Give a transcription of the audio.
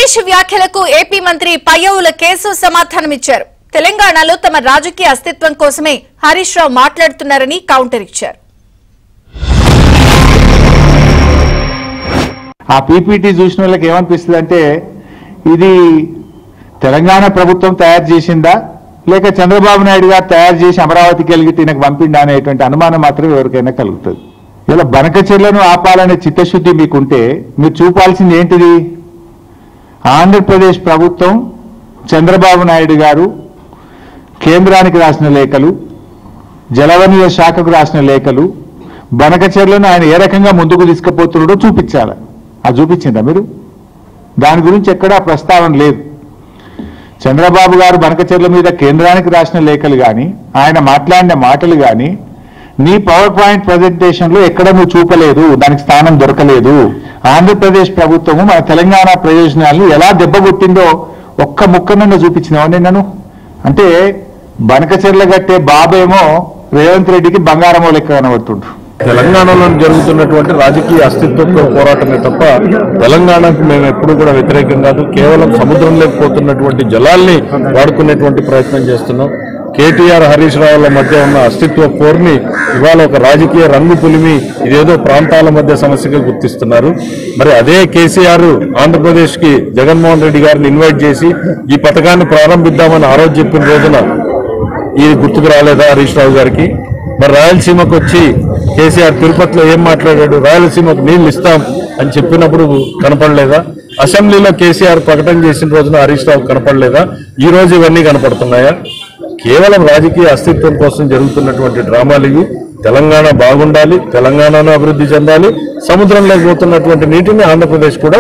హరీష్ వ్యాఖ్యలకు ఏపీ మంత్రి పయ్యవుల కేసు సమాధానమిచ్చారు. తెలంగాణలో తమ రాజకీయ అస్తిత్వం కోసమే హరీష్ రావు మాట్లాడుతున్నారని కౌంటర్ ఇచ్చారు. ఆ పీపీటీ చూసిన వాళ్ళకి ఏమనిపిస్తుంది అంటే ఇది తెలంగాణ ప్రభుత్వం తయారు చేసిందా లేక చంద్రబాబు నాయుడు గారు తయారు చేసి అమరావతికి వెళ్ళి ఈయనకు పంపిండా అనేటువంటి అనుమానం మాత్రం ఎవరికైనా కలుగుతుంది. ఇలా బనకచెర్లను ఆపాలనే చిత్తశుద్ధి మీకుంటే మీరు చూపాల్సింది ఏంటిది? ఆంధ్రప్రదేశ్ ప్రభుత్వం చంద్రబాబు నాయుడు గారు కేంద్రానికి రాసిన లేఖలు, జలవనరుల శాఖకు రాసిన లేఖలు, బనకచెర్లను ఆయన ఏ రకంగా ముందుకు తీసుకుపోతున్నాడో చూపించాలి. అది చూపించిందా మీరు? దాని గురించి ఎక్కడా ప్రస్తావన లేదు. చంద్రబాబు గారు బనకచెర్ల మీద కేంద్రానికి రాసిన లేఖలు కానీ ఆయన మాట్లాడిన మాటలు కానీ నీ పవర్ పాయింట్ ప్రజెంటేషన్లో ఎక్కడ నువ్వు చూపలేదు, దానికి స్థానం దొరకలేదు. ఆంధ్రప్రదేశ్ ప్రభుత్వము మన తెలంగాణ ప్రయోజనాలను ఎలా దెబ్బగొట్టిందో ఒక్క ముక్కనన్నా చూపించినావు నిన్నను. అంటే బనకచెర్ల గట్టే బాబేమో రేవంత్ రెడ్డికి బంగారమో లెక్క కనబడుతుండ్రు. తెలంగాణలో జరుగుతున్నటువంటి రాజకీయ అస్తిత్వ పోరాటమే తప్ప తెలంగాణకు మేము ఎప్పుడు కూడా వ్యతిరేకం కాదు. కేవలం సముద్రంలోకి పోతున్నటువంటి జలాల్ని వాడుకునేటువంటి ప్రయత్నం చేస్తున్నాం. కేటీఆర్ హరీష్ రావుల మధ్య ఉన్న అస్తిత్వ పోర్ని ఇవాళ ఒక రాజకీయ రంగు పులిమి ఇదేదో ప్రాంతాల మధ్య సమస్యగా గుర్తిస్తున్నారు. మరి అదే కేసీఆర్ ఆంధ్రప్రదేశ్ కి జగన్మోహన్ రెడ్డి గారిని ఇన్వైట్ చేసి ఈ పథకాన్ని ప్రారంభిద్దామని ఆ రోజు చెప్పిన రోజున ఇది గుర్తుకు రాలేదా హరీష్ రావు గారికి? మరి రాయలసీమకు వచ్చి కేసీఆర్ తిరుపతిలో ఏం మాట్లాడాడు? రాయలసీమకు నీళ్లు ఇస్తాం అని చెప్పినప్పుడు కనపడలేదా? అసెంబ్లీలో కేసీఆర్ ప్రకటన చేసిన రోజున హరీష్ రావు కనపడలేదా? ఈ రోజు ఇవన్నీ కనపడుతున్నాయా? కేవలం రాజకీయ అస్తిత్వం కోసం జరుగుతున్నటువంటి డ్రామాలు ఇవి. తెలంగాణ బాగుండాలి, తెలంగాణను అభివృద్ధి చెందాలి, సముద్రంలోకి పోతున్నటువంటి నీటిని ఆంధ్రప్రదేశ్ కూడా